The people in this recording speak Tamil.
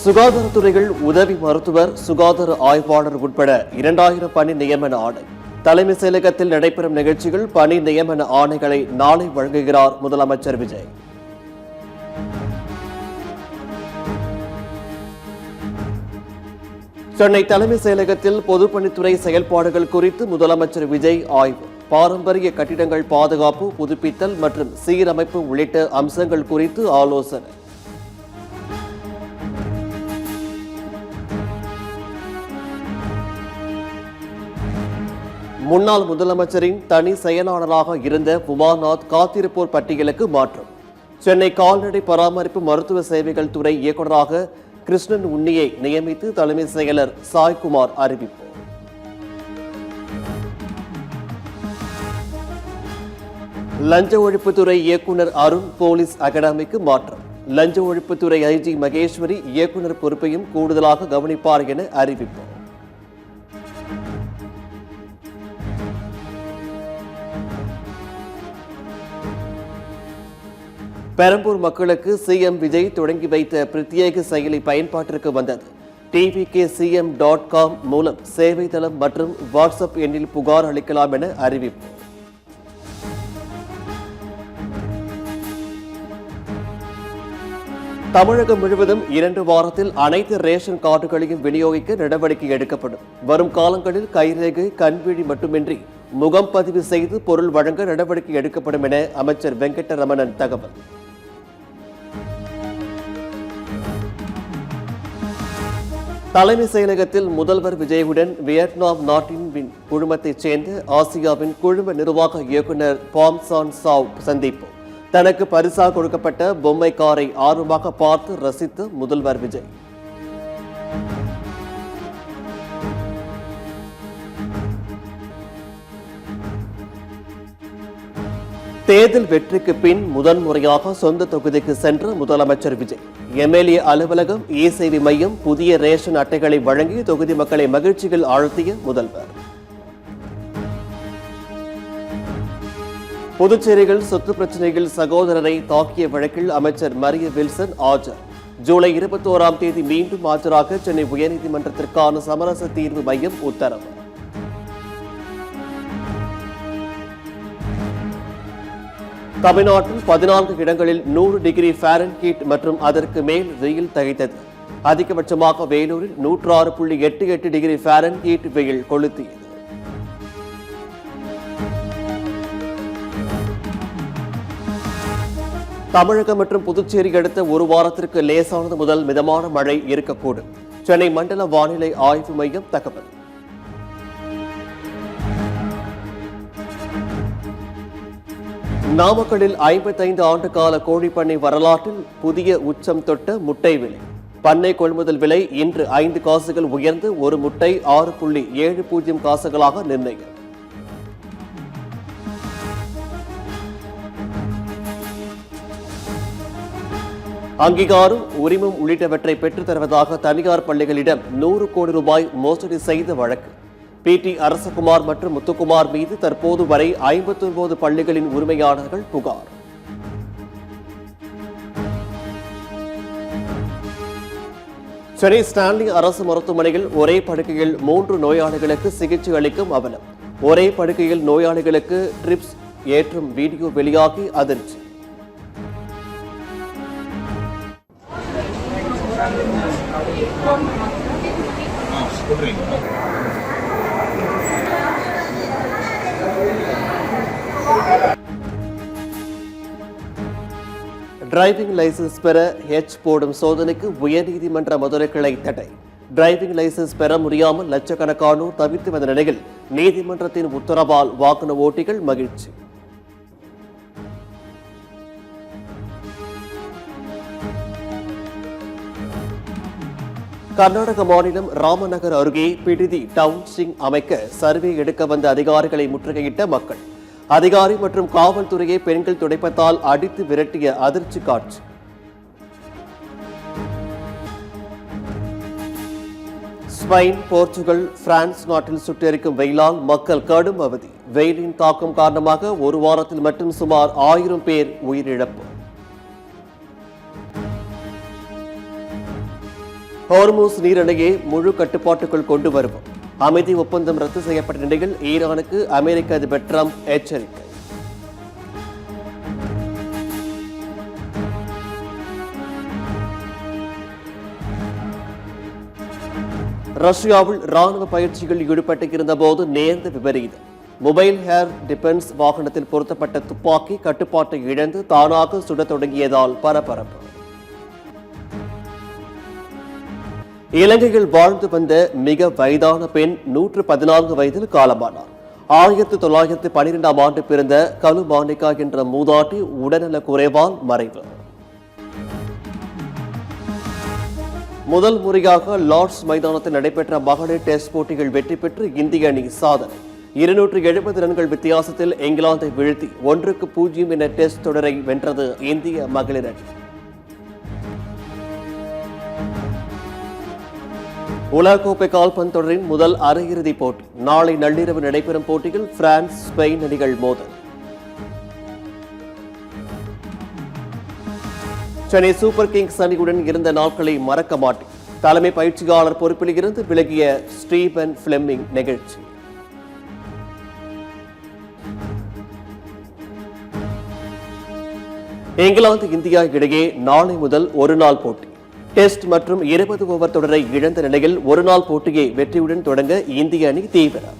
சுகாதாரத்துறையில் உதவி மருத்துவர், சுகாதார ஆய்வாளர் உட்பட 2000 பணி நியமன ஆணை. தலைமை செயலகத்தில் நடைபெறும் நிகழ்ச்சிகள் பணி நியமன ஆணைகளை நாளை வழங்குகிறார் முதலமைச்சர் விஜய். சென்னை தலைமை செயலகத்தில் பொதுப்பணித்துறை செயல்பாடுகள் குறித்து முதலமைச்சர் விஜய் ஆய்வு. பாரம்பரிய கட்டிடங்கள் பாதுகாப்பு, புதுப்பித்தல் மற்றும் சீரமைப்பு உள்ளிட்ட அம்சங்கள் குறித்து ஆலோசனை. முன்னாள் முதலமைச்சரின் தனி செயலாளராக இருந்த உமாநாத் காத்திருப்போர் பட்டியலுக்கு மாற்றம். சென்னை கால்நடை பராமரிப்பு மருத்துவ சேவைகள் துறை இயக்குநராக கிருஷ்ணன் உன்னியை நியமித்து தலைமை செயலர் சாய்குமார் அறிவிப்பு. லஞ்ச ஒழிப்புத்துறை இயக்குநர் அருண் போலீஸ் அகாடமிக்கு மாற்றம். லஞ்ச ஒழிப்புத்துறை ஐஜி மகேஸ்வரி இயக்குநர் பொறுப்பையும் கூடுதலாக கவனிப்பார் என அறிவிப்பு. பெரம்பூர் மக்களுக்கு சிஎம் விஜய் தொடங்கி வைத்த பிரத்யேக செயலி பயன்பாட்டிற்கு வந்தது. tvkcm.com மூலம் சேவை தளம் மற்றும் வாட்ஸ்அப் எண்ணில் புகார் அளிக்கலாம் என அறிவிப்பு. தமிழகம் முழுவதும் 2 வாரத்தில் அனைத்து ரேஷன் கார்டுகளையும் விநியோகிக்க நடவடிக்கை எடுக்கப்படும். வரும் காலங்களில் கைரேகை, கண்விழி மட்டுமின்றி முகம் பதிவு செய்து பொருள் வழங்க நடவடிக்கை எடுக்கப்படும் என அமைச்சர் வெங்கடரமணன் தகவல். தலைமை செயலகத்தில் முதல்வர் விஜயுடன் வியட்நாம் நாட்டின் குழுமத்தைச் சேர்ந்த ஆசியாவின் குழும நிர்வாக இயக்குநர் பாம்சான் சாவ் சந்திப்பு. தனக்கு பரிசாக கொடுக்கப்பட்ட பொம்மை காரை ஆர்வமாக பார்த்து ரசித்த முதல்வர் விஜய். தேர்தல் வெற்றிக்கு பின் முதன்முறையாக சொந்த தொகுதிக்கு சென்ற முதலமைச்சர் விஜய். எம்எல்ஏ அலுவலகம், இ-சேவை மையம், புதிய ரேஷன் அட்டைகளை வழங்கி தொகுதி மக்களை மகிழ்ச்சியில் ஆழ்த்திய முதல்வர். புதுச்சேரியில் சொத்து பிரச்சனையில் சகோதரரை தாக்கிய வழக்கில் அமைச்சர் மரிய வில்சன் ஆஜர். ஜூலை 21ஆம் தேதி மீண்டும் ஆஜராக சென்னை உயர்நீதிமன்றத்திற்கான சமரச தீர்வு மையம் உத்தரவு. தமிழ்நாட்டில் 14 இடங்களில் 100 டிகிரி ஃபாரன்ஹீட் மற்றும் அதற்கு மேல் வெயில் தகைத்தது. அதிகபட்சமாக வேலூரில் 106.88 டிகிரி ஃபாரன்ஹீட் வெயில் கொளுத்தியது. தமிழகம் மற்றும் புதுச்சேரி அடுத்த ஒரு வாரத்திற்கு லேசானது முதல் மிதமான மழை இருக்கக்கூடும். சென்னை மண்டல வானிலை ஆய்வு மையம் தகவல். நாமக்கல்லில் 55 ஆண்டு கால கோழிப்பண்ணை வரலாற்றில் புதிய உச்சம் தொட்ட முட்டை விலை. பண்ணை கொள்முதல் விலை இன்று 5 காசுகள் உயர்ந்து ஒரு முட்டை 6.70 காசுகளாக நிர்ணயம். அங்கீகாரம், உரிமம் உள்ளிட்டவற்றை பெற்றுத் தருவதாக தனியார் பள்ளிகளிடம் 100 கோடி ரூபாய் மோசடி செய்த வழக்கு. PT அரசகுமார் மற்றும் முத்துக்குமார் மீது தற்போது வரை 59 பள்ளிகளின் உரிமையாளர்கள் புகார். சென்னை ஸ்டான்லி அரசு மருத்துவமனையில் ஒரே படுக்கையில் 3 நோயாளிகளுக்கு சிகிச்சை அளிக்கும் அவலம். ஒரே படுக்கையில் நோயாளிகளுக்கு ட்ரிப்ஸ் ஏற்றும் வீடியோ வெளியாகி அதிர்ச்சி. டிரைவிங் லைசன்ஸ் பெற போடும் சோதனைக்கு உயர்நீதிமன்ற மதுரை கிளை தடை. டிரைவிங் லைசன்ஸ் பெற முடியாமல் லட்சக்கணக்கானோர் தவித்து வந்த நிலையில் நீதிமன்றத்தின் உத்தரவால் வாகன ஓட்டிகள் மகிழ்ச்சி. கர்நாடக மாநிலம் ராமநகர் அருகே பிடிதி டவுன்ஷிங் அமைக்க சர்வே எடுக்க வந்த அதிகாரிகளை முற்றுகையிட்ட மக்கள். அதிகாரி மற்றும் காவல்துறையை பெண்கள் துடைப்பத்தால் அடித்து விரட்டிய அதிர்ச்சி காட்சி. ஸ்பெயின், போர்ச்சுகல், பிரான்ஸ் நாட்டில் சுட்டெரிக்கும் வெயிலால் மக்கள் கடும் அவதி. வெயிலின் தாக்கம் காரணமாக ஒரு வாரத்தில் மட்டும் சுமார் 1000 பேர் உயிரிழப்பு. ஹோர்மூஸ் நீரிணையை முழு கட்டுப்பாட்டுக்குள் கொண்டு வருவோம். அமைதி ஒப்பந்தம் ரத்து செய்யப்பட்ட நிலையில் ஈரானுக்கு அமெரிக்க அதிபர் டிரம்ப் எச்சரிக்கை. ரஷ்யாவில் ராணுவ பயிற்சிகள் ஈடுபட்டிருந்த போது நேர்ந்த விபரீதம். மொபைல் ஏர் டிஃபென்ஸ் வாகனத்தில் பொருத்தப்பட்ட துப்பாக்கி கட்டுப்பாட்டை இழந்து தானாக சுடத் தொடங்கியதால் பரபரப்பு. இலங்கையில் வாழ்ந்து வந்த மிக வயதான பெண் 114 வயதில் காலமானார். 1912ஆம் ஆண்டு பிறந்த கலுமானிகா என்ற மூதாட்டி உடல்நல குறைவால் மறைவு. முதல் முறையாக லார்ட்ஸ் மைதானத்தில் நடைபெற்ற மகளிர் டெஸ்ட் போட்டிகள் வெற்றி பெற்று இந்திய அணி சாதனை. 270 ரன்கள் வித்தியாசத்தில் இங்கிலாந்தை வீழ்த்தி 1-0 என டெஸ்ட் தொடரை வென்றது இந்திய மகளிர் அணி. உலகக்கோப்பை கால்பந்து தொடரின் முதல் அரையிறுதிப் போட்டி நாளை நள்ளிரவு நடைபெறும் போட்டியில் பிரான்ஸ் ஸ்பெயின் அணிகள் மோதல். சென்னை சூப்பர் கிங்ஸ் அணியுடன் இருந்த நாட்களை மறக்க மாட்டேன். தலைமை பயிற்சியாளர் பொறுப்பில் இருந்து விலகிய ஸ்டீபன் பிளெமிங் நிகழ்ச்சி. இங்கிலாந்து இந்தியா இடையே நாளை முதல் ஒருநாள் போட்டி. டெஸ்ட் மற்றும் 20 ஓவர் தொடரை இழந்த நிலையில் ஒருநாள் போட்டியை வெற்றியுடன் தொடங்க இந்திய அணி தீவிரம்.